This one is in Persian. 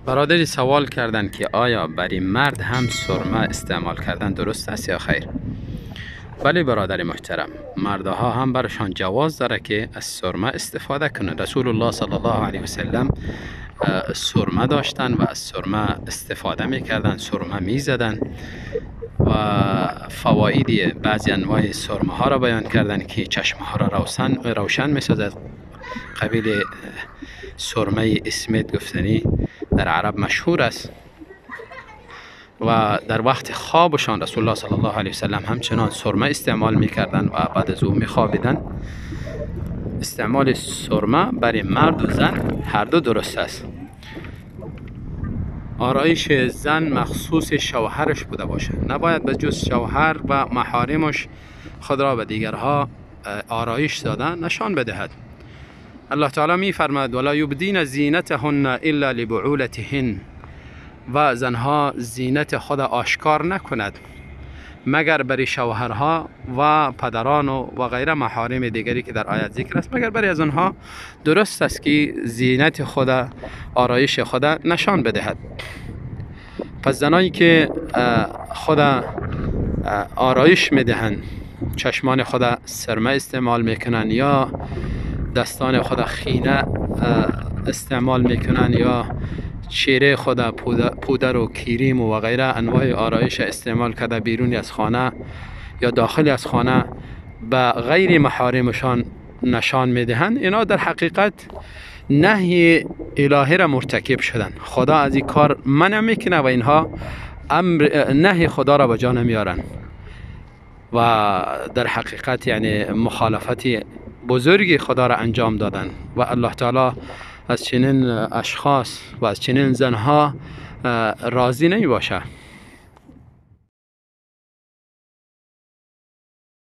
برادری سوال کردن که آیا برای مرد هم سرمه استعمال کردن درست است یا خیر؟ ولی برادر محترم، مردها هم برشان جواز داره که از سرمه استفاده کنند. رسول الله صلی الله علیه و سلم سرمه داشتن و از سرمه استفاده میکردن، سرمه میزدن و فواید بعضی انواع سرمه ها را بیان کردن که چشمه ها را روشن میسازد. قبیل سرمه اسمت گفتنی در عرب مشهور است و در وقت خوابشان رسول الله صلی الله علیه و سلم همچنان سرمه استعمال میکردن و بعد از او میخوابیدن. استعمال سرمه برای مرد و زن هر دو درست است. آرایش زن مخصوص شوهرش بوده باشه، نباید به جز شوهر و محارمش خود را به دیگرها آرایش دادن نشان بدهد. الله تعالی می فرماید ولا یبدین زینتهن الا لبعولتهن، و زنها زینت خود آشکار نکند مگر برای شوهرها و پدران و غیره محارم دیگری که در آیت ذکر است، مگر برای از آنها درست است که زینت خود، آرایش خود نشان بدهد. پس زنایی که خود آرایش میدهند، چشمان خود سرمه استعمال میکنن یا دستان خود خینه استعمال میکنن یا چهره خود پودر و کریم و غیره انواع آرایش استعمال کرده بیرون از خانه یا داخل از خانه به غیر محارمشان نشان میدهند، اینا در حقیقت نهی الهی را مرتکب شدن. خدا از این کار منع میکنه و اینها نهی خدا را به جا نمیارن و در حقیقت یعنی مخالفت بزرگی خدا را انجام دادن و الله تعالی از چنین اشخاص و از چنین زنها راضی نمی باشه.